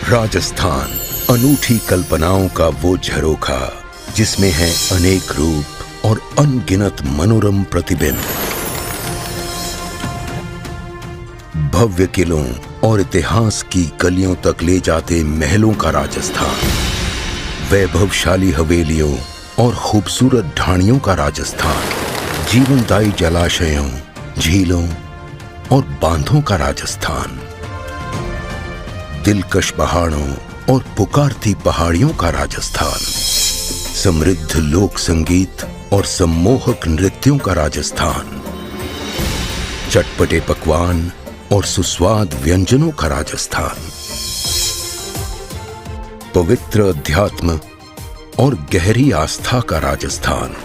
राजस्थान, अनूठी कल्पनाओं का वो झरोखा जिसमें है अनेक रूप और अनगिनत मनोरम प्रतिबिंब। भव्य किलों और इतिहास की गलियों तक ले जाते महलों का राजस्थान, वैभवशाली हवेलियों और खूबसूरत ढाणियों का राजस्थान, जीवनदायी जलाशयों, झीलों और बांधों का राजस्थान, दिलकश पहाड़ों और पुकारती पहाड़ियों का राजस्थान, समृद्ध लोक संगीत और सम्मोहक नृत्यों का राजस्थान, चटपटे पकवान और सुस्वाद व्यंजनों का राजस्थान, पवित्र अध्यात्म और गहरी आस्था का राजस्थान,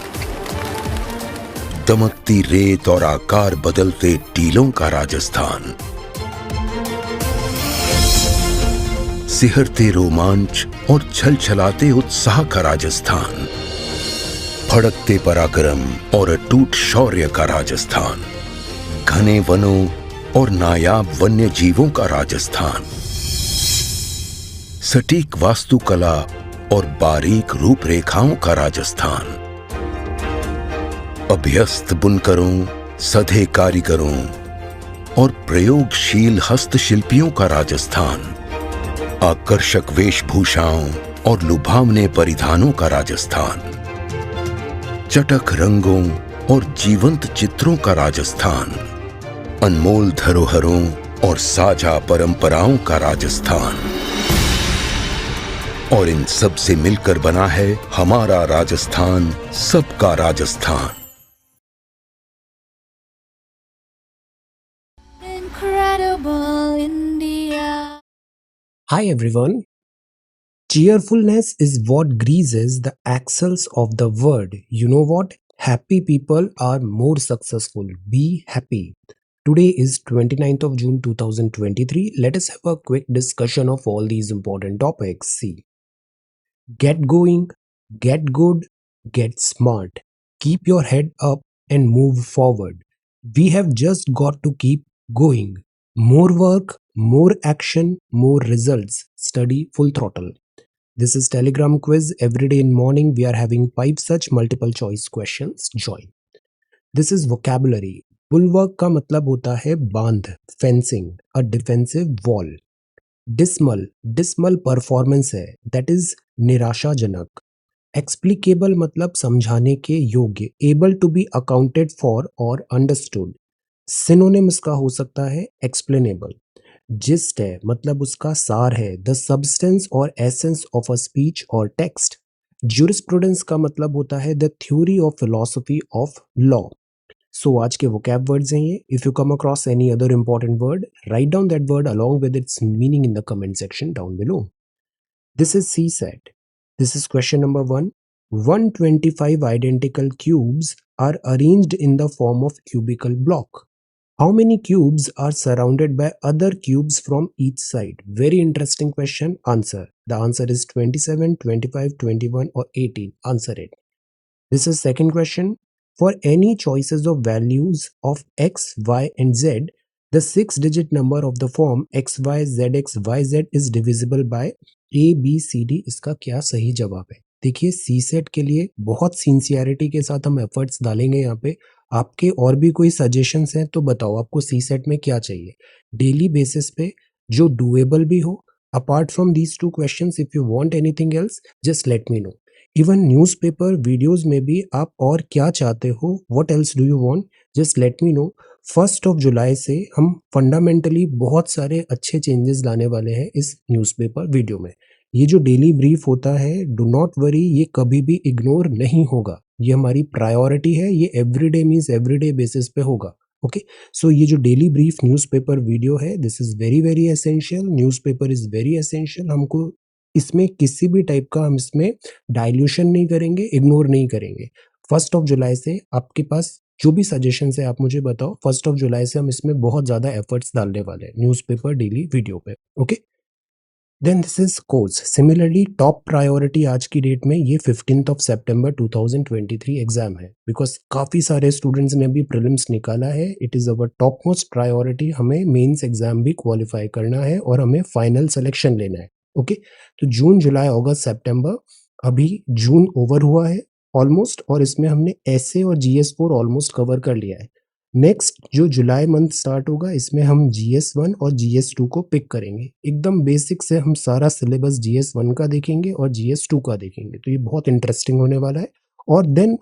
दमकती रेत और आकार बदलते टीलों का राजस्थान, सिहरते रोमांच और छलछलाते उत्साह का राजस्थान, फड़कते पराक्रम और अटूट शौर्य का राजस्थान, घने वनों और नायाब वन्य जीवों का राजस्थान, सटीक वास्तुकला और बारीक रूपरेखाओं का राजस्थान, अभ्यस्त बुनकरों, सधे कारीगरों और प्रयोगशील हस्तशिल्पियों का राजस्थान, आकर्षक वेशभूषाओं और लुभावने परिधानों का राजस्थान, चटख रंगों और जीवंत चित्रों का राजस्थान, अनमोल धरोहरों और साझा परंपराओं का राजस्थान, और इन सब से मिलकर बना है हमारा राजस्थान, सबका Rajasthan. Incredible India. Hi everyone. Cheerfulness is what greases the axles of the world. You know what? Happy people are more successful. Be happy. Today is 29th of June 2023. Let us have a quick discussion of all these important topics. See. Get going, get good, get smart. Keep your head up and move forward. We have just got to keep going. More work, more action, more results. Study full throttle. This is Telegram quiz. Every day in morning we are having 5 such multiple choice questions. Join. This is vocabulary. Bulwark का मतलब होता है बांध, fencing, a defensive wall. Dismal performance है, that is निराशाजनक. Explicable मतलब समझाने के योग्य, able to be accounted for और अंडरस्टूड. सिनोनिम इसका हो सकता है एक्सप्लेनेबल. जिस्ट है मतलब उसका सार है, द सब्सटेंस और एसेंस ऑफ अ स्पीच और टेक्स्ट. ज्यूरिस्प्रूडेंस का मतलब होता है the theory of philosophy of law. So आज के vocab words हैं ये. If you come across any other important word, write down that word along with its meaning in the comment section down below. This is CSAT. This is question number 1. 125 identical cubes are arranged in the form of cubical block. How many cubes are surrounded by other cubes from each side? Very interesting question. Answer. The answer is 27, 25, 21 or 18. Answer it. This is second question. For any choices of values of x, y and z, the 6-digit number of the form x, y, z, x, y, z is divisible by a, b, c, d. इसका क्या सही जवाब है? देखिए CSAT के लिए बहुत sincerity के साथ हम एफर्ट्स डालेंगे यहाँ पे. आपके और भी कोई सजेशंस हैं तो बताओ आपको सीसेट में क्या चाहिए. डेली बेसिस पे जो डूएबल भी हो. Apart from these 2 questions, if you want anything else just let me know. Even newspaper videos में भी आप और क्या चाहते हो, what else do you want, just let me know. 1 जुलाई से हम फंडामेंटली बहुत सारे अच्छे चेंजेस लाने वाले हैं इस न्यूज़पेपर वीडियो में. ये जो डेली ब्रीफ होता है, डू नॉट वरी, ये कभी भी इग्नोर नहीं होगा. ये हमारी प्रायोरिटी है. ये एवरीडे मीन्स एवरीडे बेसिस पे होगा. ओके, सो ये जो डेली ब्रीफ न्यूज़पेपर वीडियो है, this is very very essential. Newspaper is very essential. हमको इसमें किसी भी टाइप का हम इसमें डाइल्यूशन नहीं करेंगे, इग्नोर नहीं करेंगे. 1 जुलाई से आपके पास जो भी सजेशंस है आप मुझे बताओ. 1 जुलाई से हम इसमें बहुत ज़्यादा एफर्ट्स डालने वाले हैं न्यूज़पेपर डेली वीडियो पे. Okay, then this is course. Similarly top priority आज की डेट में ये 15 सितंबर 2023 एग्जाम है, बिकॉज काफ़ी सारे स्टूडेंट्स ने भी प्रीलिम्स निकाला है. It is our top most priority. हमें मेंस एग्जाम भी क्वालिफाई करना है और हमें फाइनल सिलेक्शन लेना है. ओके, तो जून, जुलाई, अगस्त, सितंबर, अभी जून ओवर हुआ है ऑलमोस्ट, और इसमें हमने एसए और जीएस 4 ऑलमोस्ट कवर कर लिया है। नेक्स्ट जो जुलाई मंथ स्टार्ट होगा, इसमें हम जीएस 1 और जीएस 2 को पिक करेंगे। एकदम बेसिक से हम सारा सिलेबस जीएस 1 का देखेंगे और जीएस 2 का देखेंगे, तो ये बहुत इंटरेस्टिंग होने वाला है। और देन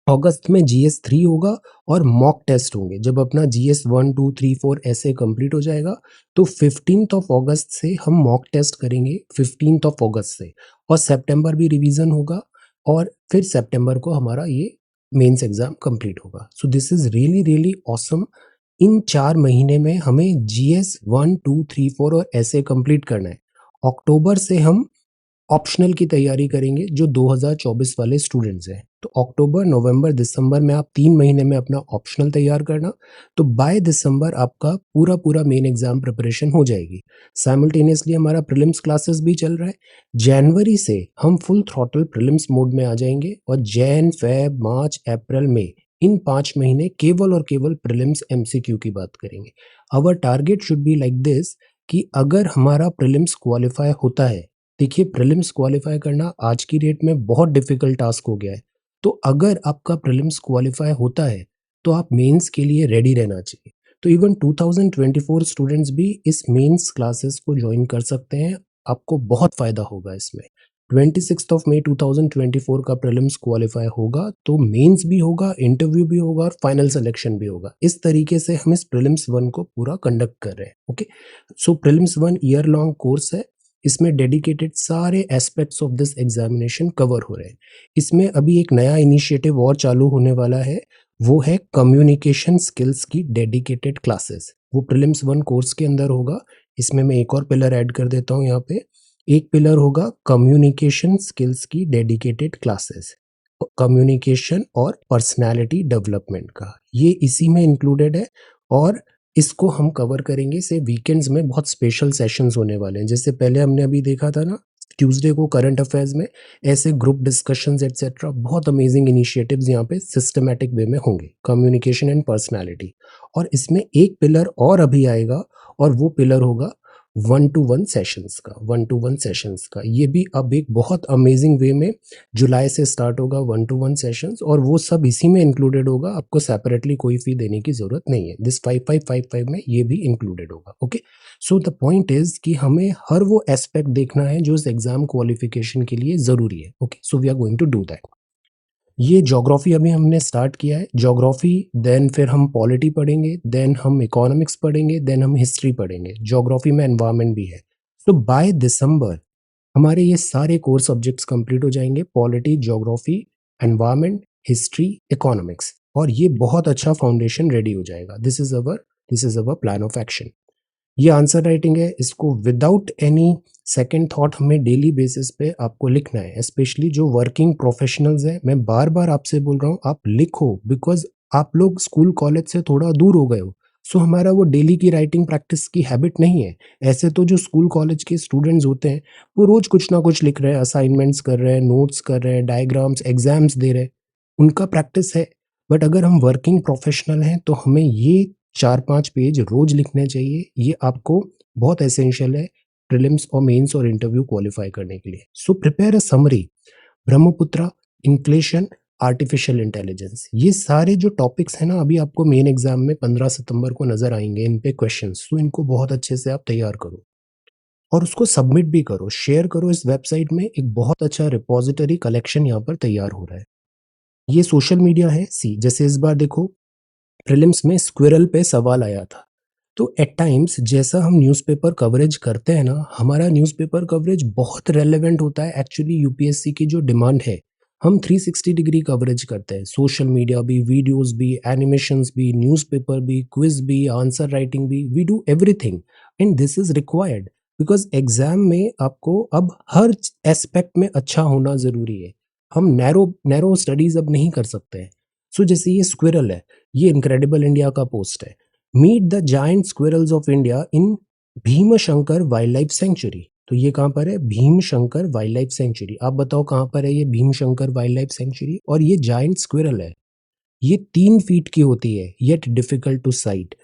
अगस्त में जीएस 3 होगा और मॉक टेस्ट होंगे। जब अपना जीएस 1, 2, 3, 4 ऐसे कंप्लीट हो जाएगा, तो 15 अगस्त से हम मॉक टेस्ट करेंगे, 15 अगस्त से, और सितंबर भी रिवीजन होगा, और फिर सितंबर को हमारा ये मेंस एग्जाम कंप्लीट होगा। So this is really really awesome. इन 4 महीने में हमें GS 1, 2, 3, 4 और ऐसे कंप्लीट करना है। अक्टूबर से हम ऑप्शनल की तैयारी करेंगे, जो 2024 वाले स्टूडेंट्स हैं। तो अक्टूबर, नवंबर, दिसंबर में आप 3 महीने में अपना ऑप्शनल तैयार करना, तो बाय दिसंबर आपका पूरा पूरा मेन एग्जाम प्रिपरेशन हो जाएगी। साइमल्टेनियसली हमारा प्रीलिम्स क्लासेस भी चल रहा है। जनवरी से हम फुल थ्रॉटल प्रीलिम्स मोड में आ जाएंगे, और जैन, फेब, मार्च, अप्रैल, मई, इन 5 महीने केवल और केवल प्रीलिम्स एमसीक्यू की बात करेंगे। Our target should be like this, कि अगर हमारा प्रीलिम्स क्वालिफाई होता है, देखिए प्रीलिम्स क्वालिफाई करना आज की डेट में बहुत डिफिकल्ट टास्क हो गया है। तो अगर आपका प्रीलिम्स क्वालिफाई होता है, तो आप मेंस के लिए रेडी रहना चाहिए। तो इवन 2024 स्टूडेंट्स भी इस मेंस क्लासेस को ज्वाइन कर सकते हैं, आपको बहुत फायदा होगा इसमें। 26 मई 2024 का प्रीलिम्स क्वालिफाई होगा, तो मेंस भी होगा, इंटरव्यू भी होगा, और फाइनल सिलेक्शन भी होगा। इस तरीके से हम इस प्रीलिम्स 1 को पूरा कंडक्ट कर रहे हैं। ओके, सो प्रीलिम्स 1 ईयर लॉन्ग कोर्स है। इसमें डेडिकेटेड सारे aspects of this examination cover हो रहे हैं। इसमें अभी एक नया इनिशिएटिव और चालू होने वाला है, वो है कम्युनिकेशन स्किल्स की डेडिकेटेड क्लासेस। वो प्रीलिम्स 1 कोर्स के अंदर होगा। इसमें मैं एक और पिलर ऐड कर देता हूँ यहाँ पे। एक पिलर होगा कम्युनिकेशन स्किल्स की डेडिकेटेड क्लासेस, कम्युनिकेशन और पर्सनालिटी डेवलपमेंट का, ये इसी में इंक्लूडेड है। और इसको हम कवर करेंगे से वीकेंड्स में बहुत स्पेशल सेशंस होने वाले हैं। जैसे पहले हमने अभी देखा था ना, ट्यूसडे को करंट अफेयर्स में, ऐसे ग्रुप डिस्कशंस एटसेट्रा, बहुत अमेजिंग इनिशिएटिव्स यहाँ पे सिस्टमैटिक वे में होंगे, कम्युनिकेशन एंड पर्सनालिटी। और इसमें एक पिलर और अभी आएगा, और वो पिलर होगा 1-to-1 सेशंस का। 1-to-1 सेशंस का ये भी अब एक बहुत अमेजिंग वे में जुलाई से स्टार्ट होगा, 1-to-1 सेशंस, और वो सब इसी में इंक्लूडेड होगा। आपको सेपरेटली कोई फी देने की जरूरत नहीं है। दिस 5555 में ये भी इंक्लूडेड होगा। Okay, so the point is कि हमें हर वो एस्पेक्ट देखना है जो इस एग्जाम क्वालिफिकेशन के लिए जरूरी है। Okay, so we are going to do that. ये ज्योग्राफी अभी हमने स्टार्ट किया है, ज्योग्राफी, देन फिर हम पॉलिटी पढ़ेंगे, देन हम इकोनॉमिक्स पढ़ेंगे, देन हम हिस्ट्री पढ़ेंगे। ज्योग्राफी में एनवायरनमेंट भी है। तो बाय दिसंबर हमारे ये सारे कोर सब्जेक्ट्स कंप्लीट हो जाएंगे, polity, geography, environment, history, economics, और ये बहुत अच्छा फाउंडेशन रेडी हो जाएगा। This is our plan of action. ये आंसर राइटिंग है, इसको विदाउट एनी सेकंड थॉट हमें डेली बेसिस पे आपको लिखना है। स्पेशली जो वर्किंग प्रोफेशनल्स हैं, मैं बार बार आपसे बोल रहा हूँ, आप लिखो, बिकॉज आप लोग स्कूल कॉलेज से थोड़ा दूर हो गए हो। सो हमारा वो डेली की राइटिंग प्रैक्टिस की हैबिट नहीं है। ऐसे तो जो स्कूल कॉलेज के स्टूडेंट्स होते हैं, वो रोज कुछ ना कुछ लिख रहे हैं, असाइनमेंट्स कर रहे हैं, नोट्स कर रहे हैं, डायग्राम्स, एग्जाम्स दे रहे हैं, उनका प्रैक्टिस है। बट अगर हम वर्किंग प्रोफेशनल हैं, तो हमें ये 4-5 पेज रोज लिखने चाहिए। ये आपको बहुत एसेंशियल है प्रीलिम्स और मेंस और इंटरव्यू क्वालिफाई करने के लिए। So prepare a summary, Brahmaputra, inflation, artificial intelligence, ये सारे जो टॉपिक्स हैं ना, अभी आपको मेन एग्जाम में 15 सितंबर को नजर आएंगे, इन पे क्वेश्चंस। तो इनको बहुत अच्छे से आप तैयार करो और उसको सबमिट भी करो, शेयर करो। इस वेबसाइट में एक बहुत अच्छा रिपोजिटरी कलेक्शन यहाँ पर तैयार हो रहा है। ये सोशल मीडिया है। सी, जैसे इस बार देखो प्रीलिम्स में स्क्विरल पे सवाल आया था। तो एट टाइम्स जैसा हम न्यूज़पेपर कवरेज करते हैं ना, हमारा न्यूज़पेपर कवरेज बहुत रेलेवेंट होता है एक्चुअली यूपीएससी की जो डिमांड है। हम 360 डिग्री कवरेज करते हैं, सोशल मीडिया भी, वीडियोस भी, एनिमेशंस भी, न्यूज़पेपर भी, क्विज भी, आंसर राइटिंग भी, we do everything, and this is required because exam में आपको अब हर एस्पेक्ट में अच्छा होना जरूरी है। हम नैरो नैरो स्टडीज अब नहीं कर सकते हैं। सो जैसे ये स्क्विरल है, ये इनक्रेडिबल इंडिया का पोस्ट है, meet the giant squirrels of India in Bhimashankar wildlife sanctuary. तो ये कहाँ पर है? Bhimashankar wildlife sanctuary. आप बताओ कहाँ पर है ये भीमशंकर वाइल्ड लाइफ सेंचुरी? और ये जायंट स्क्विरल है, ये 3 फीट की होती है, yet difficult to sight.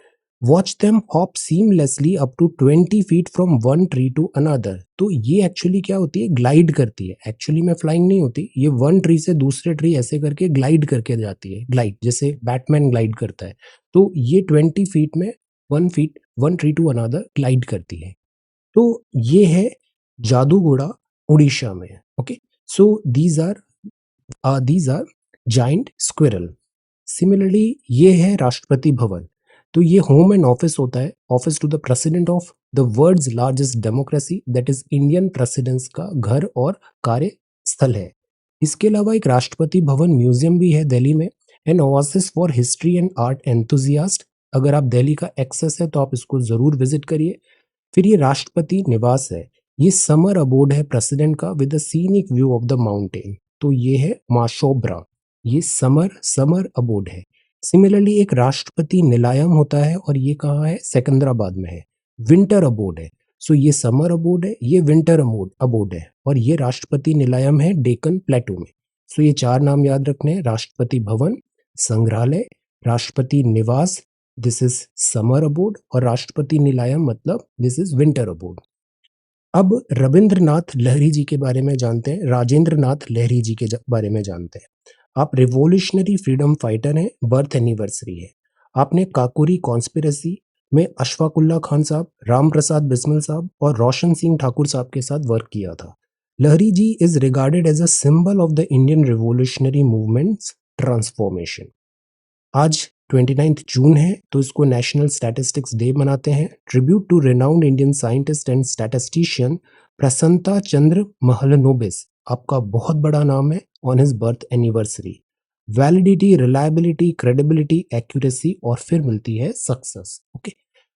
Watch them hop seamlessly up to 20 feet from one tree to another. तो ये एक्चुअली क्या होती है, ग्लाइड करती है। एक्चुअली में फ्लाइंग नहीं होती, ये वन ट्री से दूसरे ट्री ऐसे करके ग्लाइड करके जाती है, ग्लाइड जैसे बैटमैन ग्लाइड करता है। तो ये 20 फीट में one tree to another glide करती है। तो ये है जादूगोड़ा उड़ीसा में। Okay, so these are giant squirrel. Similarly ये है राष्ट्रपति भवन। तो ये होम एंड ऑफिस होता है, office to the president of the world's largest democracy, that is Indian presidents का घर और कार्य स्थल है। इसके अलावा एक राष्ट्रपति भवन म्यूजियम भी है दिल्ली में, an oasis for history and art enthusiast. अगर आप दिल्ली का एक्सेस है तो आप इसको जरूर विजिट करिए। फिर ये राष्ट्रपति निवास है, ये समर अबोर्ड है प्रेसिडेंट का with the scenic view of the mountain. तो ये है माशोब्रा, ये समर अबोर्ड है। सिमिलरली एक राष्ट्रपति निलायम होता है और ये कहाँ है, सिकंदराबाद में है, विंटर अबोर्ड है। सो ये समर अबोर्ड है, ये विंटर अबोर्ड है, और ये राष्ट्रपति निलायम है डेक्कन प्लेटू में। सो ये चार नाम याद रखने हैं, राष्ट्रपति भवन, संग्रहालय, राष्ट्रपति निवास दिस इज समर अबोर्ड, और राष्ट्रपति निलायम मतलब दिस इज विंटर अबोर्ड। अब रविंद्रनाथ लहरी जी के बारे में जानते हैं, राजेंद्र नाथ लहरी जी के बारे में जानते हैं। आप रिवोल्यूशनरी फ्रीडम फाइटर हैं, बर्थ एनिवर्सरी है। आपने काकोरी कॉन्स्पिरेसी में अशफाकुल्ला खान साहब, राम प्रसाद बिस्मिल साहब और रोशन सिंह ठाकुर साहब के साथ वर्क किया था। Lahiri ji is regarded as a symbol of the Indian revolutionary movements transformation. आज 29 जून है तो इसको नेशनल स्टैटिस्टिक्स डे मनाते हैं। Tribute to renowned Indian scientist and statistician Prasanta Chandra Mahalanobis, आपका बहुत बड़ा नाम है, on his birth anniversary. Validity, reliability, credibility, accuracy और फिर मिलती है सक्सेस। ओके,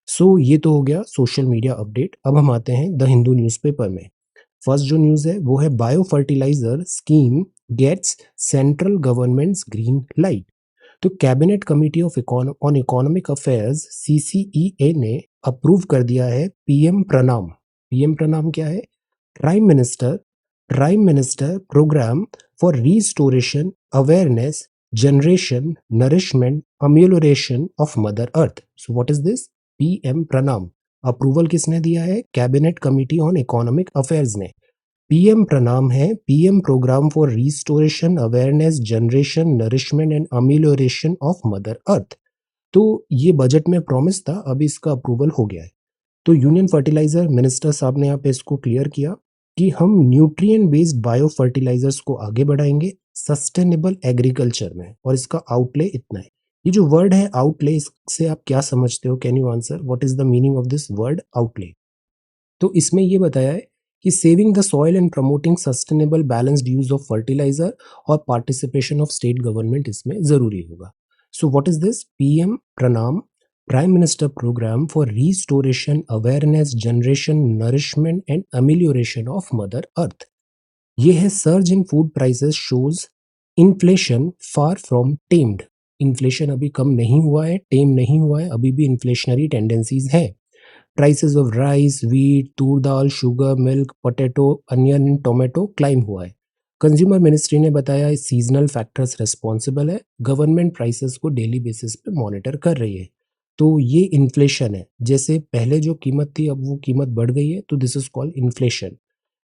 सो ये तो हो गया सोशल मीडिया अपडेट। अब हम आते हैं द हिंदू न्यूज़पेपर में। फर्स्ट जो न्यूज़ है वो है bio fertilizer scheme gets central government's green light. तो cabinet committee on economic affairs CCEA ने अप्रूव कर दिया है पीएम प्रणाम। पीएम प्रणाम क्या है, prime minister programme for restoration awareness generation nourishment amelioration of mother earth. So what is this, PM Pranam. Approval किसने दिया है, cabinet committee on economic affairs ने। पीएम प्रणाम है PM programme for restoration awareness generation nourishment and amelioration of mother earth. तो ये budget में promise था, अभी इसका अप्रूवल हो गया है। तो यूनियन फर्टिलाइजर मिनिस्टर साहब ने यहाँ पे इसको क्लियर किया कि हम न्यूट्रिएंट बेस्ड बायो फर्टिलाइजर्स को आगे बढ़ाएंगे सस्टेनेबल एग्रीकल्चर में, और इसका आउटले इतना है। ये जो वर्ड है आउटले, इससे आप क्या समझते हो, can you answer, what is the meaning of this word outlay. तो इसमें ये बताया है कि saving the soil and promoting sustainable balanced use of fertilizer और पार्टिसिपेशन ऑफ स्टेट गवर्नमेंट इसमें जरूरी होगा। So what is this, PM Pranam prime minister programme for restoration awareness generation nourishment and amelioration of mother earth. ये है surge in food prices shows inflation far from tamed. Inflation अभी कम नहीं हुआ है, टेम नहीं हुआ है, अभी भी इन्फ्लेशनरी टेंडेंसीज है। Prices of rice, wheat, toor dal, sugar, milk, potato, onion and tomato climb हुआ है। कंज्यूमर मिनिस्ट्री ने बताया इस सीजनल फैक्टर्स रिस्पॉन्सिबल है, गवर्नमेंट प्राइसेस को डेली बेसिस पे मॉनिटर कर रही है। तो ये इन्फ्लेशन है, जैसे पहले जो कीमत थी अब वो कीमत बढ़ गई है, तो this is called inflation.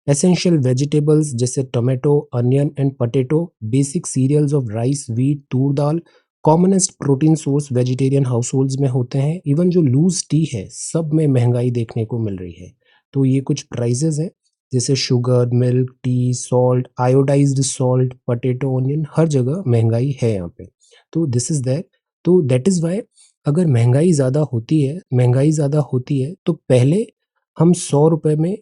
Essential vegetables जैसे tomato, onion and potato, basic cereals of rice, wheat, toor dal, commonest protein source vegetarian households में होते हैं। इवन जो लूज टी है सब में महंगाई देखने को मिल रही है। तो ये कुछ प्राइजेस हैं जैसे sugar, milk, tea, salt, iodized salt, potato, onion, हर जगह महंगाई है यहाँ पे। तो दिस इज दैट। तो दैट इज वाई अगर महंगाई ज़्यादा होती है तो पहले हम 100 रुपये में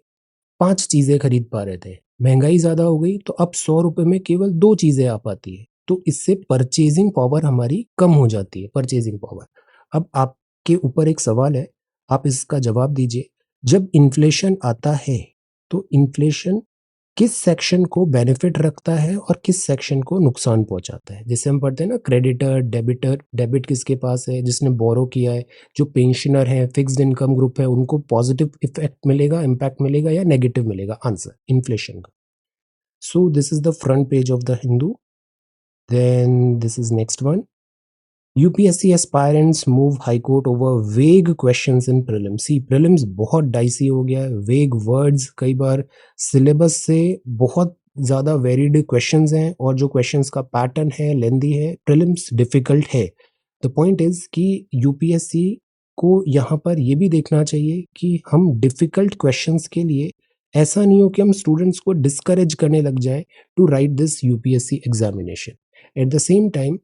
5 चीज़ें खरीद पा रहे थे, महंगाई ज़्यादा हो गई तो अब 100 रुपये में केवल 2 चीज़ें आ पाती है। तो इससे परचेजिंग पावर हमारी कम हो जाती है, परचेजिंग पावर। अब आपके ऊपर एक सवाल है, आप इसका जवाब दीजिए। जब इन्फ्लेशन आता है तो इन्फ्लेशन किस सेक्शन को बेनिफिट रखता है और किस सेक्शन को नुकसान पहुंचाता है। जैसे हम पढ़ते हैं ना, क्रेडिटर, डेबिटर। डेबिट किसके पास है, जिसने बोरो किया है। जो पेंशनर है, फिक्स्ड इनकम ग्रुप है, उनको पॉजिटिव इफेक्ट मिलेगा, इम्पैक्ट मिलेगा या नेगेटिव मिलेगा, आंसर इन्फ्लेशन का। So this is the front page of the Hindu. Then this is next one. UPSC aspirants move high court over vague questions in prelims. See prelims बहुत dicey हो गया है, वेग वर्ड्स, कई बार सिलेबस से बहुत ज़्यादा वेरिड क्वेश्चंस हैं और जो क्वेश्चंस का पैटर्न है लेंदी है, प्रीलिम्स डिफिकल्ट है। द पॉइंट इज कि यूपीएससी को यहाँ पर ये भी देखना चाहिए कि हम डिफिकल्ट क्वेश्चंस के लिए ऐसा नहीं हो कि हम स्टूडेंट्स को डिस्करेज करने लग जाए to write this UPSC examination. At the same time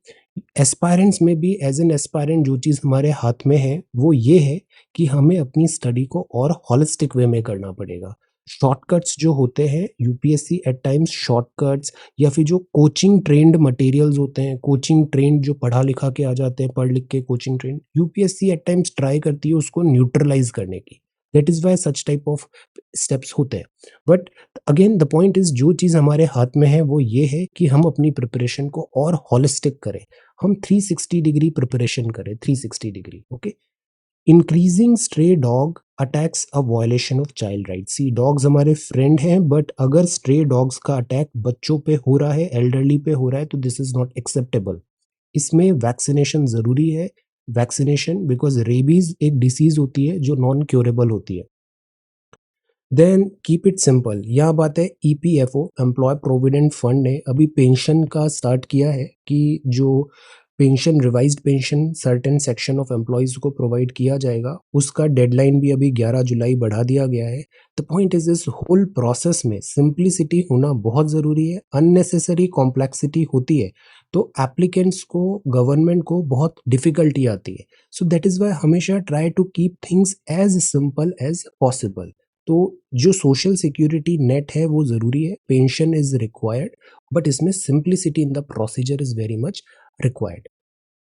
aspirants में भी एज एन एस्पायरेंट जो चीज़ हमारे हाथ में है वो ये है कि हमें अपनी स्टडी को और हॉलिस्टिक वे में करना पड़ेगा। शॉर्टकट्स जो होते हैं यूपीएससी एट टाइम्स शॉर्टकट्स या फिर जो कोचिंग ट्रेंड मटेरियल्स होते हैं, कोचिंग ट्रेंड जो पढ़ा लिखा के आ जाते हैं, पढ़ लिख के coaching trend, UPSC at times try करती है उसको न्यूट्रलाइज करने की। That is why such type of steps होते हैं। But again the point is जो चीज़ हमारे हाथ में है वो ये है कि हम अपनी प्रिपरेशन को और हॉलिस्टिक करें, हम 360 डिग्री प्रिपरेशन करें, 360 degree. Okay, increasing stray dog attacks a violation of child right. See dogs हमारे फ्रेंड हैं, बट अगर स्ट्रे डॉग्स का अटैक बच्चों पे हो रहा है, एल्डरली पे हो रहा है, तो दिस इज नॉट एक्सेप्टेबल। इसमें वैक्सीनेशन जरूरी है, वैक्सीनेशन, बिकॉज रेबीज एक डिसीज होती है जो नॉन क्योरेबल होती है। देन कीप इट सिंपल, यह बात है ईपीएफओ एम्प्लॉय प्रोविडेंट फंड ने अभी पेंशन का स्टार्ट किया है कि जो pension, revised pension certain section of employees को प्रोवाइड किया जाएगा, उसका डेडलाइन भी अभी 11 जुलाई बढ़ा दिया गया है। द पॉइंट इज इस होल प्रोसेस में सिंप्लिसिटी होना बहुत ज़रूरी है। अननेसेसरी कॉम्प्लेक्सिटी होती है तो एप्लीकेंट्स को, गवर्नमेंट को बहुत डिफिकल्टी आती है। सो दैट इज़ वाई हमेशा try to keep things as simple as possible. तो जो सोशल सिक्योरिटी नेट है वो ज़रूरी है, पेंशन इज़ रिक्वायर्ड, बट इसमें simplicity in the procedure is very much required.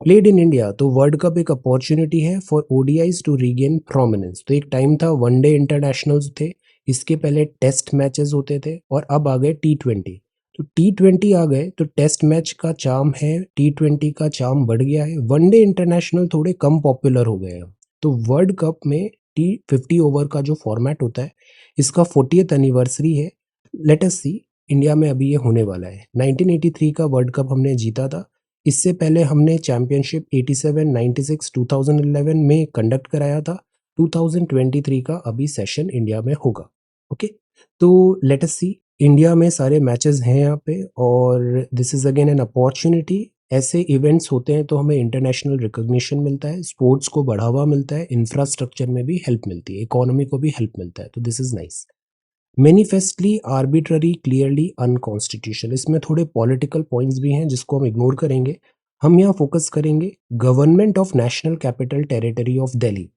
Played in India, तो वर्ल्ड कप एक अपॉर्चुनिटी है for ODIs to regain prominence. तो एक टाइम था वनडे इंटरनेशनल्स थे, इसके पहले टेस्ट मैचेस होते थे और अब आ गए टी20। तो टी20 आ गए तो टेस्ट मैच का चार्म है, टी20 का चार्म बढ़ गया है, वनडे इंटरनेशनल थोड़े कम पॉपुलर हो गए हैं। तो वर्ल्ड कप में T50 ओवर का जो फॉर्मेट होता है, इसका 40th एनिवर्सरी है। लेट अस सी, इंडिया में अभी ये होने वाला है। 1983 का वर्ल्ड कप हमने जीता था, इससे पहले हमने चैंपियनशिप 87, 96, 2011 में कंडक्ट कराया था। 2023 का अभी सेशन इंडिया में होगा। ओके, तो लेट अस सी, इंडिया में सारे मैचेस हैं यहाँ पे और this is again an opportunity. ऐसे इवेंट्स होते हैं तो हमें इंटरनेशनल रिकॉग्निशन मिलता है, स्पोर्ट्स को बढ़ावा मिलता है, इंफ्रास्ट्रक्चर में भी हेल्प मिलती है, इकोनॉमी को भी हेल्प मिलता है, तो this is nice. Manifestly arbitrary, clearly unconstitutional, इसमें थोड़े पॉलिटिकल पॉइंट्स भी हैं जिसको हम इग्नोर करेंगे। हम यहाँ फोकस करेंगे government of national capital territory of Delhi.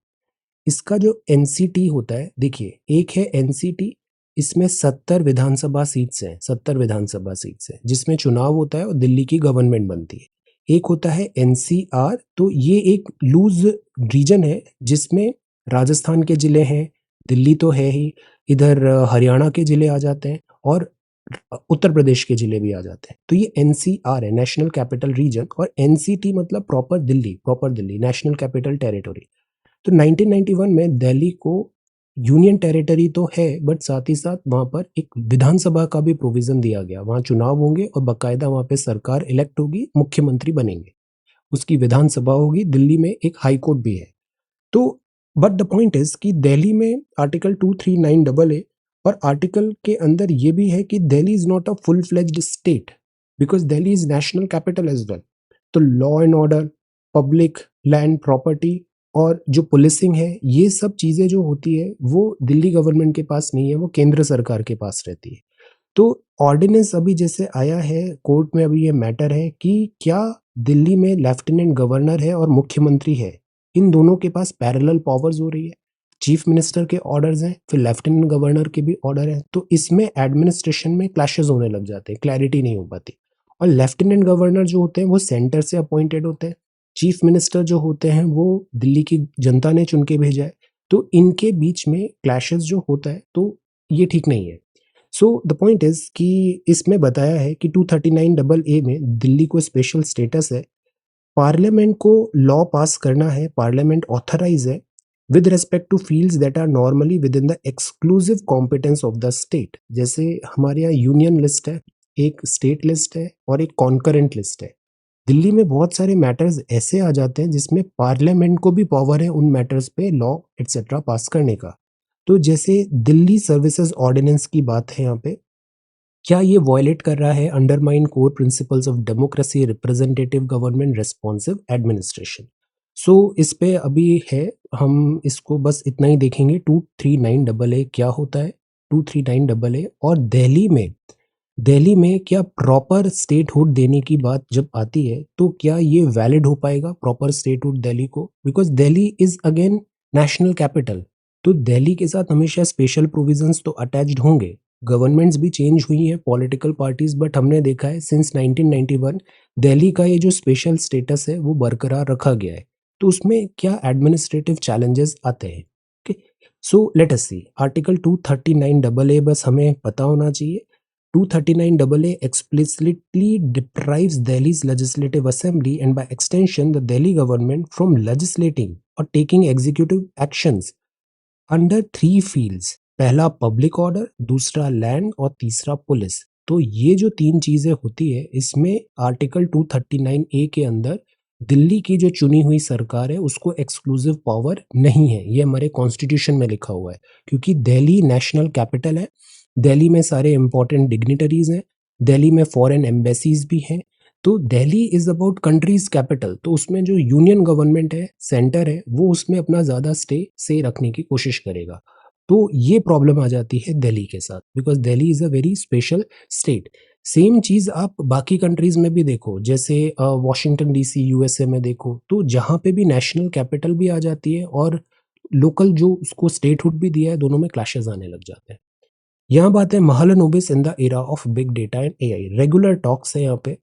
इसका जो एनसीटी होता है, देखिए एक है एनसीटी, इसमें 70 विधानसभा सीट्स हैं, 70 विधानसभा सीट्स हैं जिसमें चुनाव होता है और दिल्ली की गवर्नमेंट बनती है। एक होता है एनसीआर, तो ये एक लूज रीजन है जिसमें राजस्थान के जिले हैं, दिल्ली तो है ही, इधर हरियाणा के जिले आ जाते हैं और उत्तर प्रदेश के जिले भी आ जाते हैं। तो ये एनसीआर है, नेशनल कैपिटल रीजन, और एनसीटी मतलब proper Delhi, proper Delhi, national capital territory. तो 1991 में दिल्ली को यूनियन टेरिटरी तो है, बट साथ ही साथ वहाँ पर एक विधानसभा का भी प्रोविजन दिया गया, वहाँ चुनाव होंगे और बाकायदा वहाँ पे सरकार इलेक्ट होगी, मुख्यमंत्री बनेंगे, उसकी विधानसभा होगी, दिल्ली में एक हाई कोर्ट भी है। तो बट द पॉइंट इज कि दिल्ली में आर्टिकल 239AA और आर्टिकल के अंदर ये भी है कि Delhi is not a full fledged state because Delhi is national capital as well. तो law and order, public land property और जो पुलिसिंग है, ये सब चीज़ें जो होती है वो दिल्ली गवर्नमेंट के पास नहीं है, वो केंद्र सरकार के पास रहती है। तो ऑर्डिनेंस अभी जैसे आया है कोर्ट में, अभी ये मैटर है कि क्या दिल्ली में लेफ्टिनेंट गवर्नर है और मुख्यमंत्री है, इन दोनों के पास पैरेलल पावर्स हो रही है। चीफ मिनिस्टर के ऑर्डर्स हैं, फिर लेफ्टिनेंट गवर्नर के भी ऑर्डर हैं, तो इसमें एडमिनिस्ट्रेशन में क्लैशेस होने लग जाते हैं, क्लैरिटी नहीं हो पाती। और लेफ्टिनेंट गवर्नर जो होते हैं वो सेंटर से अपॉइंटेड होते हैं, चीफ मिनिस्टर जो होते हैं वो दिल्ली की जनता ने चुन के भेजा है, तो इनके बीच में क्लैशेस जो होता है तो ये ठीक नहीं है। सो द पॉइंट इज कि इसमें बताया है कि 239AA में दिल्ली को स्पेशल स्टेटस है, पार्लियामेंट को लॉ पास करना है, पार्लियामेंट ऑथराइज है with respect to fields that are normally within the exclusive competence of the state. जैसे हमारे यहाँ यूनियन लिस्ट है, एक स्टेट लिस्ट है और एक कॉन्करेंट लिस्ट है। दिल्ली में बहुत सारे मैटर्स ऐसे आ जाते हैं जिसमें पार्लियामेंट को भी पावर है उन मैटर्स पे लॉ एटसेट्रा पास करने का। तो जैसे दिल्ली सर्विसेज ऑर्डिनेंस की बात है यहाँ पे, क्या ये वॉयलेट कर रहा है undermine core principles of democracy, representative government, responsive administration? So इस पे अभी है, हम इसको बस इतना ही देखेंगे 239AA क्या होता है, 239AA। और दिल्ली में क्या प्रॉपर स्टेटहुड देने की बात जब आती है तो क्या ये वैलिड हो पाएगा प्रॉपर स्टेटहुड दिल्ली को? Because Delhi is again national capital, तो दिल्ली के साथ हमेशा स्पेशल प्रोविजंस तो अटैच्ड होंगे। गवर्नमेंट्स भी चेंज हुई हैं, पॉलिटिकल पार्टीज, बट हमने देखा है सिंस 1991 दिल्ली का ये जो स्पेशल स्टेटस है वो बरकरार रखा गया है। तो उसमें क्या एडमिनिस्ट्रेटिव चैलेंजेस आते हैं? सो लेट अस सी आर्टिकल 239AA, बस हमें पता होना चाहिए। 239AA explicitly deprives Delhi's legislative assembly and by extension the Delhi government from legislating or taking executive actions under three fields. पहला पब्लिक ऑर्डर, दूसरा लैंड और तीसरा पुलिस। तो ये जो तीन चीजें होती है इसमें आर्टिकल 239A के अंदर दिल्ली की जो चुनी हुई सरकार है उसको एक्सक्लूसिव पावर नहीं है, ये हमारे कॉन्स्टिट्यूशन में लिखा हुआ है। क्योंकि दिल्ली नेशनल कैपिटल है, दिल्ली में सारे इंपॉर्टेंट डिग्निटरीज हैं, दिल्ली में फॉरेन एम्बेसीज भी हैं। तो Delhi is about countries capital, तो उसमें जो यूनियन गवर्नमेंट है, सेंटर है, वो उसमें अपना ज़्यादा स्टे से रखने की कोशिश करेगा। तो ये प्रॉब्लम आ जाती है दिल्ली के साथ, because Delhi is a very special state. Same चीज़ आप बाकी कंट्रीज में भी देखो, जैसे वॉशिंगटन डीसी यूएसए में देखो, तो जहाँ पे भी नेशनल कैपिटल भी आ जाती है और लोकल जो उसको स्टेटहुड भी दिया है, दोनों में क्लैशेस आने लग जाते हैं। यहाँ बात है Mahalanobis in the era of big data and AI. Regular talks है यहाँ पे।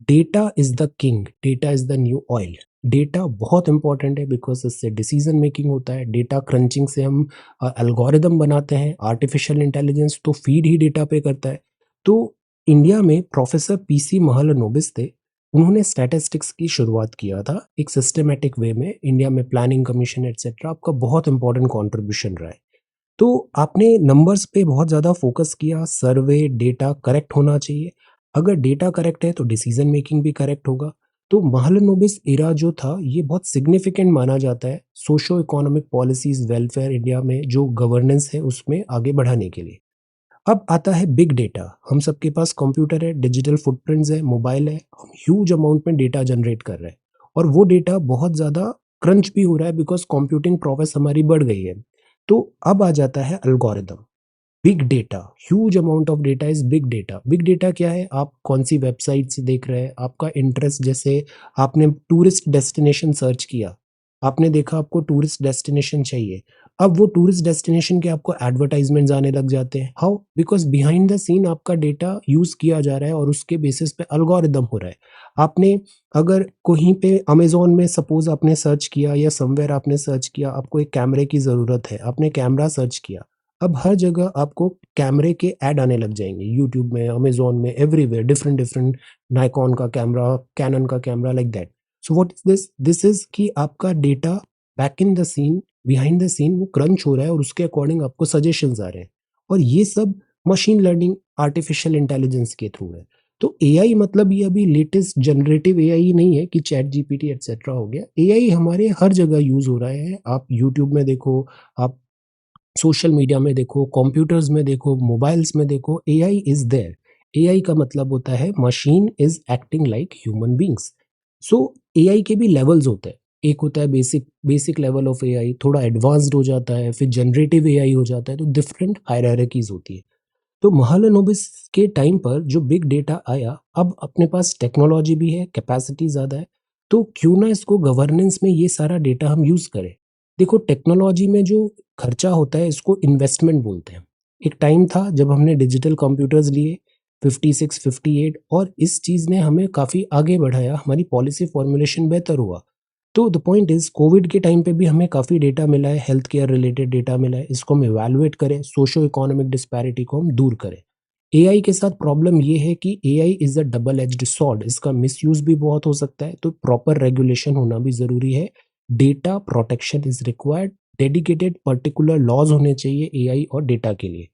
Data is the king, data is the new oil. Data बहुत इंपॉर्टेंट है बिकॉज इससे डिसीजन मेकिंग होता है। डेटा क्रंचिंग से हम एल्गोरिदम बनाते हैं, आर्टिफिशियल इंटेलिजेंस तो फीड ही डेटा पे करता है। तो इंडिया में प्रोफेसर पीसी महलनोबिस थे, उन्होंने स्टैटिस्टिक्स की शुरुआत किया था एक सिस्टमेटिक वे में। इंडिया में प्लानिंग कमीशन एटसेट्रा आपका बहुत इंपॉर्टेंट कॉन्ट्रीब्यूशन रहा है। तो आपने नंबर्स पे बहुत ज़्यादा फोकस किया, सर्वे डेटा करेक्ट होना चाहिए। अगर डेटा करेक्ट है तो डिसीजन मेकिंग भी करेक्ट होगा। तो महलनोबिस एरा जो था ये बहुत सिग्निफिकेंट माना जाता है socio economic policies, welfare India में जो गवर्नेंस है उसमें आगे बढ़ाने के लिए। अब आता है बिग डेटा। हम सबके पास कंप्यूटर है, डिजिटल फुटप्रिंट्स है, मोबाइल है, हम ह्यूज अमाउंट में डेटा जनरेट कर रहे हैं और वो डेटा बहुत ज़्यादा क्रंच भी हो रहा है बिकॉज कंप्यूटिंग प्रोग्रेस हमारी बढ़ गई है। तो अब आ जाता है algorithm. Big data, huge amount of data is big data. Big data क्या है? आप कौन सी वेबसाइट से देख रहे हैं, आपका इंटरेस्ट, जैसे आपने टूरिस्ट डेस्टिनेशन सर्च किया, आपने देखा आपको टूरिस्ट डेस्टिनेशन चाहिए, अब वो टूरिस्ट डेस्टिनेशन के आपको एडवर्टाइजमेंट्स आने लग जाते हैं। How? Because behind the scene आपका डेटा यूज किया जा रहा है और उसके बेसिस पे एल्गोरिदम हो रहा है। आपने अगर कहीं पे अमेजोन में सपोज आपने सर्च किया या समवेयर आपने सर्च किया, आपको एक कैमरे की ज़रूरत है, आपने कैमरा सर्च किया, अब हर जगह आपको कैमरे के ऐड आने लग जाएंगे, यूट्यूब में, अमेजोन में, एवरीवेयर, डिफरेंट डिफरेंट, नाइकॉन का कैमरा, कैनन का कैमरा, like that. So what is this? This is कि आपका data back in the scene, behind the scene वो क्रंच हो रहा है और उसके अकॉर्डिंग आपको सजेशंस आ रहे हैं। और ये सब मशीन लर्निंग, आर्टिफिशियल इंटेलिजेंस के थ्रू है। तो एआई मतलब ये अभी लेटेस्ट जनरेटिव एआई नहीं है कि चैट जीपीटी एटसेट्रा हो गया। एआई हमारे हर जगह यूज हो रहा है। आप यूट्यूब में देखो, आप सोशल मीडिया में देखो, कंप्यूटर्स में देखो, मोबाइल्स में देखो, एआई इज देयर। एआई का मतलब होता है machine is acting like human beings. So AI के भी लेवल्स होते हैं। एक होता है बेसिक लेवल ऑफ एआई, थोड़ा एडवांस्ड हो जाता है, फिर जनरेटिव एआई हो जाता है, तो डिफरेंट हायरार्कीज होती है। तो महलनोबिस के टाइम पर जो बिग डेटा आया, अब अपने पास टेक्नोलॉजी भी है, कैपेसिटी ज़्यादा है, तो क्यों ना इसको गवर्नेंस में ये सारा डेटा हम यूज़ करें। देखो, टेक्नोलॉजी में जो खर्चा होता है इसको इन्वेस्टमेंट बोलते हैं। एक टाइम था जब हमने डिजिटल कंप्यूटर्स लिए 56, 58, और इस चीज़ ने हमें काफ़ी आगे बढ़ाया, हमारी पॉलिसी फॉर्मुलेशन बेहतर हुआ। तो द पॉइंट इज, कोविड के टाइम पे भी हमें काफ़ी डेटा मिला है, हेल्थ केयर रिलेटेड डेटा मिला है, इसको हम इवैल्यूएट करें, सोशो इकोनॉमिक डिस्पैरिटी को हम दूर करें। एआई के साथ प्रॉब्लम ये है कि AI is a double edged sword, इसका मिसयूज भी बहुत हो सकता है, तो प्रॉपर रेगुलेशन होना भी ज़रूरी है। Data protection is required, dedicated particular laws होने चाहिए एआई और डेटा के लिए।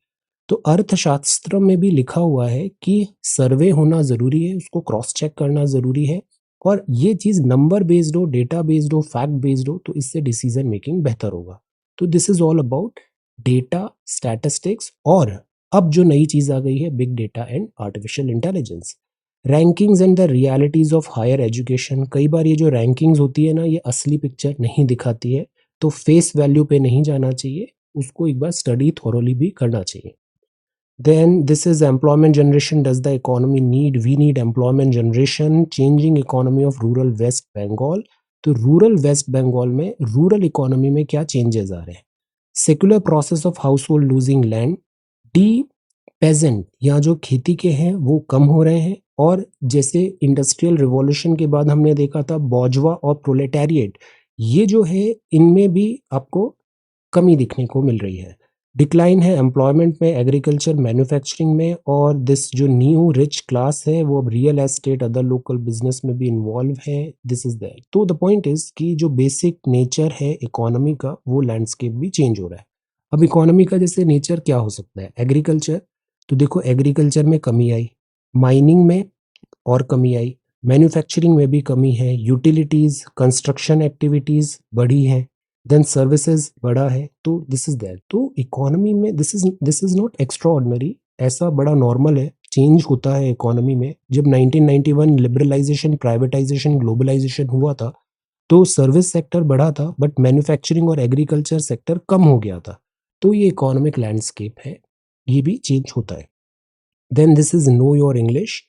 तो अर्थशास्त्र में भी लिखा हुआ है कि सर्वे होना ज़रूरी है, उसको क्रॉस चेक करना ज़रूरी है। और ये चीज़ नंबर बेस्ड हो, डेटा बेस्ड हो, फैक्ट बेस्ड हो, तो इससे डिसीजन मेकिंग बेहतर होगा। तो this is all about data, statistics, और अब जो नई चीज़ आ गई है, big data and artificial intelligence. Rankings and the realities of higher education. कई बार ये जो रैंकिंग्स होती है ना, ये असली पिक्चर नहीं दिखाती है, तो फेस वैल्यू पे नहीं जाना चाहिए, उसको एक बार स्टडी थोरोली भी करना चाहिए। Then this is employment generation. Does the economy need? We need employment generation. Changing economy of rural West Bengal. तो रूरल वेस्ट बंगाल में रूरल इकोनॉमी में क्या चेंजेस आ रहे हैं? Secular process of household losing land. De peasant, यहाँ जो खेती के हैं वो कम हो रहे हैं, और जैसे इंडस्ट्रियल रिवॉल्यूशन के बाद हमने देखा था बॉर्जवा और प्रोलेटारिएट, ये जो है इनमें भी आपको कमी दिखने को मिल रही है। डिक्लाइन है एम्प्लॉयमेंट में, एग्रीकल्चर, मैन्युफैक्चरिंग में, और दिस जो न्यू रिच क्लास है वो अब real estate, other local business में भी इन्वॉल्व है। This is that. तो द पॉइंट इज कि जो बेसिक नेचर है इकोनॉमी का, वो लैंडस्केप भी चेंज हो रहा है। अब इकोनॉमी का जैसे नेचर क्या हो सकता है? एग्रीकल्चर, तो देखो एग्रीकल्चर में कमी आई, माइनिंग में और कमी आई, मैन्युफैक्चरिंग में भी कमी है, यूटिलिटीज, कंस्ट्रक्शन एक्टिविटीज बढ़ी है, देन सर्विसेज बढ़ा है। तो दिस इज दैट। तो इकोनॉमी में this is not extra ordinary, ऐसा बड़ा नॉर्मल है, चेंज होता है इकोनॉमी में। जब 1991 लिबरलाइजेशन, प्राइवेटाइजेशन, ग्लोबलाइजेशन हुआ था, तो सर्विस सेक्टर बढ़ा था, बट मैन्युफैक्चरिंग और एग्रीकल्चर सेक्टर कम हो गया था। तो ये इकोनॉमिक लैंडस्केप है, ये भी चेंज होता है। Then this is know your English.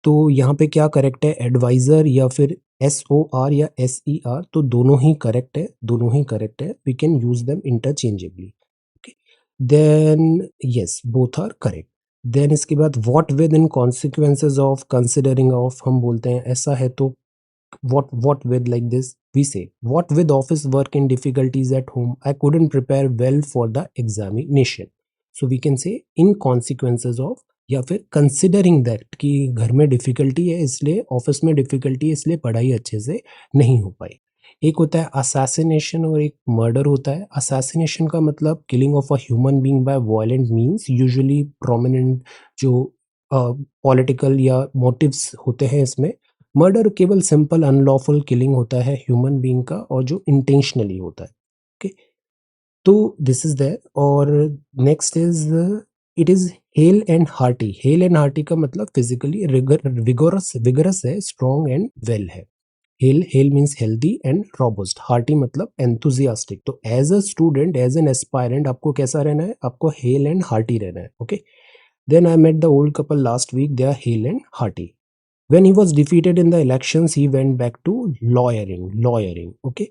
तो यहाँ पे क्या करेक्ट है? एडवाइजर या फिर SOR या SER, तो दोनों ही करेक्ट है, दोनों ही करेक्ट है। We can use them interchangeably. Okay, then yes, both are correct. Then इसके बाद what within consequences of considering of, हम बोलते हैं ऐसा है तो what with, like this we say, what with office work and difficulties at home, I couldn't prepare well for the examination. So we can say in consequences of, या फिर considering that कि घर में डिफिकल्टी है इसलिए, office में difficulty है इसलिए पढ़ाई अच्छे से नहीं हो पाई। एक होता है असैसिनेशन और एक मर्डर होता है। असैसिनेशन का मतलब killing of a human being by violent means, usually prominent जो पॉलिटिकल या मोटिव्स होते हैं इसमें। मर्डर केवल सिंपल अनलॉफुल किलिंग होता है ह्यूमन बीइंग का, और जो इंटेंशनली होता है। ओके, तो दिस इज देयर। और next is it is hale and hearty. Hale and hearty का मतलब फिजिकली विगोरस, विगरस है, स्ट्रॉन्ग एंड वेल है। Hale, hale means healthy and robust, hearty मतलब एंथुजियास्टिक। तो as a student, as an aspirant, आपको कैसा रहना है? आपको हेल एंड हार्टी रहना है। Okay, then I met the old couple last week, they are hale and hearty. When he was defeated in the elections, he went back to lawyering, lawyering. Okay,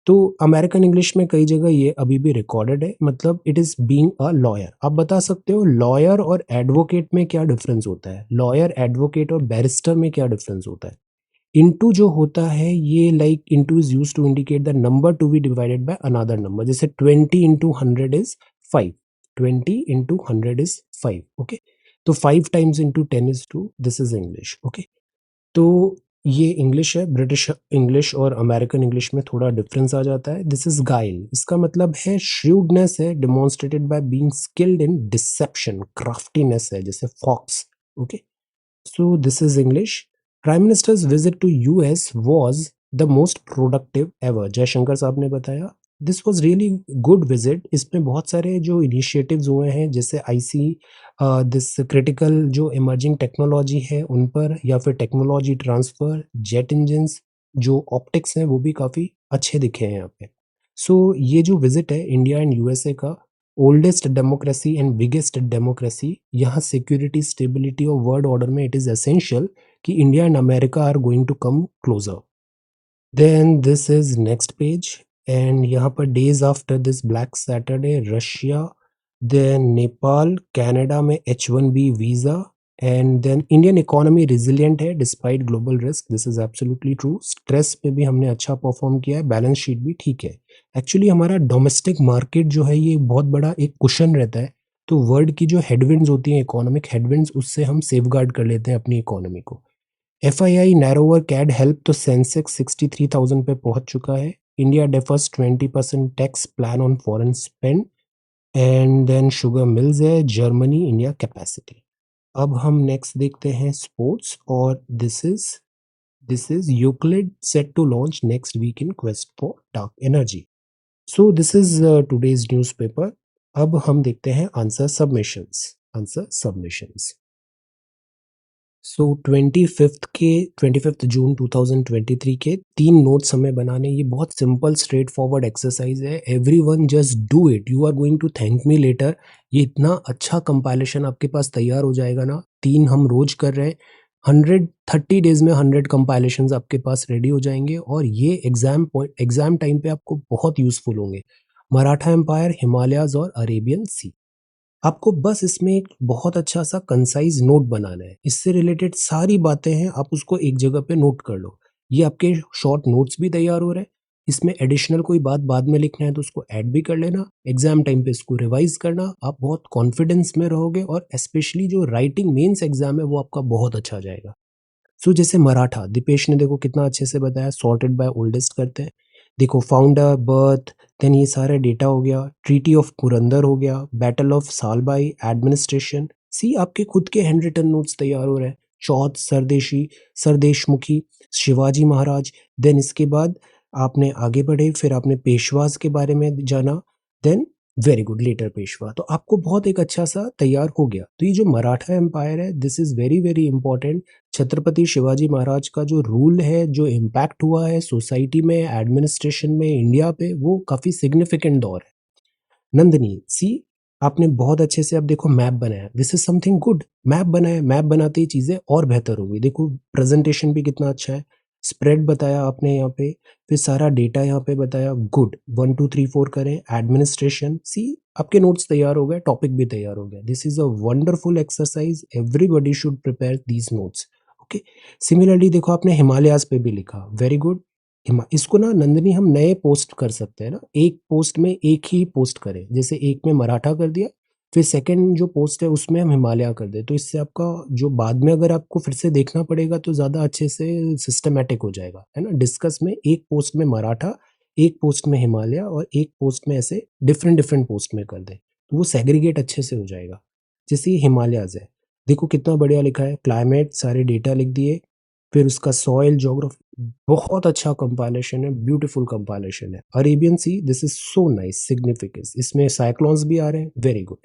तो American English में कई जगह ये अभी भी recorded है, मतलब it is being a lawyer. आप बता सकते हो लॉयर और एडवोकेट में क्या डिफरेंस होता है? लॉयर, एडवोकेट और बैरिस्टर में क्या डिफरेंस होता है? इनटू जो होता है ये, like into is used to indicate the number to be divided by another number. जैसे 20 into 100 is 5, 20 into 100 is 5। Okay, तो 5 times into 10 is 2। This is English. Okay, तो ये इंग्लिश है। ब्रिटिश इंग्लिश और अमेरिकन इंग्लिश में थोड़ा difference आ जाता है। दिस इज गाइल, इसका मतलब है श्रूडनेस है, demonstrated by being skilled in deception, craftiness है, जैसे fox. Okay, so this is English. Prime Minister's visit to US was the most productive ever. Jaishankar साहब ने बताया this was really good visit. इसमें बहुत सारे जो इनिशिएटिव्स हुए हैं, जैसे IC, दिस क्रिटिकल जो इमर्जिंग टेक्नोलॉजी है उन पर, या फिर टेक्नोलॉजी ट्रांसफर, जेट इंजन्स, जो ऑप्टिक्स हैं वो भी काफ़ी अच्छे दिखे हैं यहाँ पे। सो ये जो विजिट है इंडिया एंड USA का, oldest democracy and biggest democracy, यहाँ सिक्योरिटी, स्टेबिलिटी और वर्ल्ड ऑर्डर में इट इज एसेंशियल कि India and America are going to come closer. Then this is next page, and यहाँ पर days after this black Saturday, Russia, then Nepal, Canada में H1B visa, and then Indian economy resilient है despite global risk. This is absolutely true. Stress पे भी हमने अच्छा perform किया है, बैलेंस शीट भी ठीक है। एक्चुअली हमारा डोमेस्टिक मार्केट जो है ये बहुत बड़ा एक कुशन रहता है, तो वर्ल्ड की जो हेडविंड्स होती हैं, इकोनॉमिक हेडविंड्स, उससे हम सेफगार्ड कर लेते हैं अपनी इकोनॉमी को। FII नैरोवर कैड हेल्प, तो सेंसेक्स 63,000 पे पहुंच चुका है। India defers 20% tax plan on foreign spend, and then sugar mills है, जर्मनी, इंडिया कैपेसिटी। अब हम नेक्स्ट देखते हैं स्पोर्ट्स, और this is This is Euclid set to launch next week in quest for dark energy. So this is today's newspaper. अब हम देखते हैं आंसर सबमिशंस. सो 25 जून 2023 के 3 नोट्स हमें बनाने. ये बहुत सिंपल स्ट्रेट फॉरवर्ड एक्सरसाइज है. Everyone just do it. You are going to thank me later. ये इतना अच्छा कंपाइलेशन आपके पास तैयार हो जाएगा ना. 3 हम रोज कर रहे हैं. 130 डेज में 100 कंपाइलेशंस आपके पास रेडी हो जाएंगे और ये एग्जाम टाइम पे आपको बहुत यूजफुल होंगे. मराठा एम्पायर, हिमालयाज और अरेबियन सी. आपको बस इसमें एक बहुत अच्छा सा कंसाइज नोट बनाना है. इससे रिलेटेड सारी बातें हैं, आप उसको एक जगह पे नोट कर लो. ये आपके शॉर्ट नोट्स भी तैयार हो रहे हैं. इसमें एडिशनल कोई बात बाद में लिखना है तो उसको ऐड भी कर लेना. एग्जाम टाइम पे इसको रिवाइज करना. आप बहुत कॉन्फिडेंस में रहोगे और स्पेशली जो राइटिंग मेंस एग्जाम है वो आपका बहुत अच्छा जाएगा. सो जैसे मराठा, दीपेश ने देखो कितना अच्छे से बताया. सॉर्टेड बाय ओल्डेस्ट करते हैं. देखो फाउंडर, बर्थ, देन ये सारा डेटा हो गया. ट्रीटी ऑफ पुरंदर हो गया. Battle of Salbai, administration. See आपके खुद के हैंड रिटन नोट्स तैयार हो रहे हैं. चौथ, सरदेशी, सरदेशमुखी, शिवाजी महाराज. देन इसके बाद आपने आगे बढ़े, फिर आपने पेशवाज के बारे में जाना. Then very good, later Peshwa. तो आपको बहुत एक अच्छा सा तैयार हो गया. तो ये जो मराठा एम्पायर है, this is very very important. Chhatrapati Shivaji Maharaj का जो रूल है, जो इम्पैक्ट हुआ है सोसाइटी में, एडमिनिस्ट्रेशन में, इंडिया पे, वो काफी सिग्निफिकेंट दौर है. नंदिनी सी, आपने बहुत अच्छे से, अब देखो मैप बनाया. This is something good. Map बनाया, मैप बनाते ही चीजें और बेहतर हो गई. देखो प्रेजेंटेशन भी कितना अच्छा है. स्प्रेड बताया आपने यहाँ पे, फिर सारा डेटा यहाँ पे बताया. गुड. 1 2 3 4 करें. एडमिनिस्ट्रेशन. सी आपके नोट्स तैयार हो गए, टॉपिक भी तैयार हो गया. This is a wonderful exercise. Everybody should prepare these notes. Okay. Similarly देखो आपने हिमालयाज पे भी लिखा. Very good. इसको ना नंदिनी हम नए पोस्ट कर सकते हैं ना. एक पोस्ट में एक ही पोस्ट करें. जैसे एक में मराठा कर दिया, फिर सेकंड जो पोस्ट है उसमें हम हिमालय कर दें. तो इससे आपका जो बाद में अगर आपको फिर से देखना पड़ेगा तो ज़्यादा अच्छे से सिस्टमेटिक हो जाएगा, है ना. डिस्कस में एक पोस्ट में मराठा, एक पोस्ट में हिमालय और एक पोस्ट में ऐसे डिफरेंट डिफरेंट पोस्ट में कर दें तो वो सेग्रीगेट अच्छे से हो जाएगा. जैसे ये हिमालयाज है, देखो कितना बढ़िया लिखा है. क्लाइमेट सारे डेटा लिख दिए, फिर उसका सॉइल, ज्योग्राफी. बहुत अच्छा कंपाइलेशन है, ब्यूटीफुल कंपाइलेशन है. Arabian sea, this is so nice. Significance, इसमें साइक्लोन्स भी आ रहे हैं. Very good.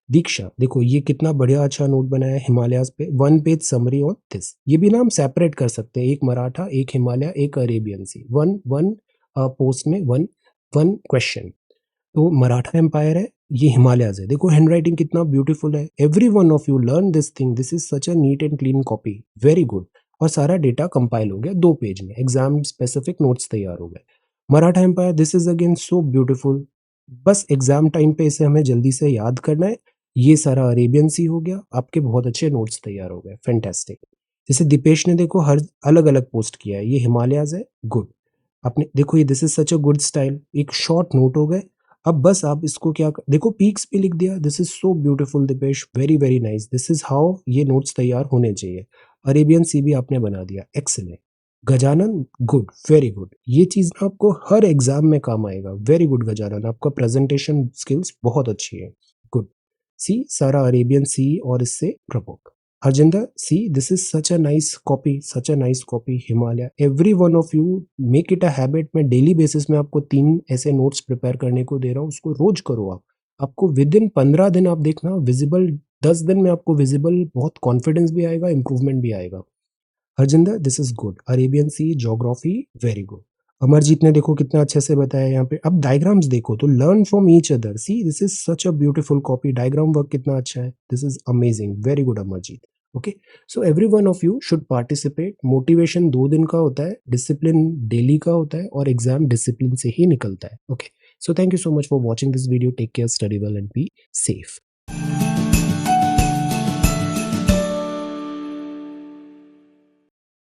दीक्षा, देखो ये कितना बढ़िया अच्छा नोट बनाया है हिमालयाज पे. 1 पेज समरी ऑन दिस. ये भी ना हम सेपरेट कर सकते हैं. एक मराठा, एक हिमालय, एक अरेबियन सी. वन वन पोस्ट में वन वन क्वेश्चन. तो मराठा एम्पायर है, ये हिमालयाज है. देखो हैंड राइटिंग कितना ब्यूटीफुल है. Every one of you learn this thing. This is such a neat and clean copy. Very good. और सारा डेटा कंपाइल हो गया 2 पेज में. एग्जाम स्पेसिफिक नोट्स तैयार हो गए. Maratha empire, this is again so beautiful. बस एग्जाम टाइम पे इसे हमें जल्दी से याद करना है. ये सारा अरेबियन सी हो गया. आपके बहुत अच्छे नोट्स तैयार हो गए. फैंटास्टिक. जैसे दीपेश ने देखो हर अलग अलग पोस्ट किया है. ये हिमालयाज है. गुड. आपने देखो ये this is such a good style. एक शॉर्ट नोट हो गए. अब बस आप इसको क्या देखो पीक्स भी लिख दिया. This is so beautiful Deepesh. Very very nice. This is how ये नोट्स तैयार होने चाहिए. अरेबियन सी भी आपने बना दिया. Excellent. Gajanan, good, very good. ये चीज ना आपको हर एग्जाम में काम आएगा. वेरी गुड गजानन, आपका प्रेजेंटेशन स्किल्स बहुत अच्छी है. गुड. सी सारा अरेबियन सी और इससे प्रपोक. Harjinder, see, this is such a nice copy, such a nice copy. Himalaya. Every one of you make it a habit. मैं डेली बेसिस में आपको 3 ऐसे नोट्स प्रिपेयर करने को दे रहा हूँ. उसको रोज करो आप. आपको विद इन 15 दिन आप देखना विजिबल, 10 दिन में आपको विजिबल बहुत कॉन्फिडेंस भी आएगा, इंप्रूवमेंट भी आएगा. Harjinder, this is good. Arabian sea, geography, very good. Amarjeet ने देखो कितना अच्छे से बताया यहाँ पे. अब डायग्राम्स देखो तो learn from each other. C this is such a beautiful copy. Diagram work कितना अच्छा है. This is amazing. Very good Amarjeet. Okay. So every one of you should participate. Motivation 2 दिन का होता है, डिसिप्लिन डेली का होता है और एग्जाम डिसिप्लिन से ही निकलता है. Okay. So thank you so much for watching this video. Take care, study well and be safe.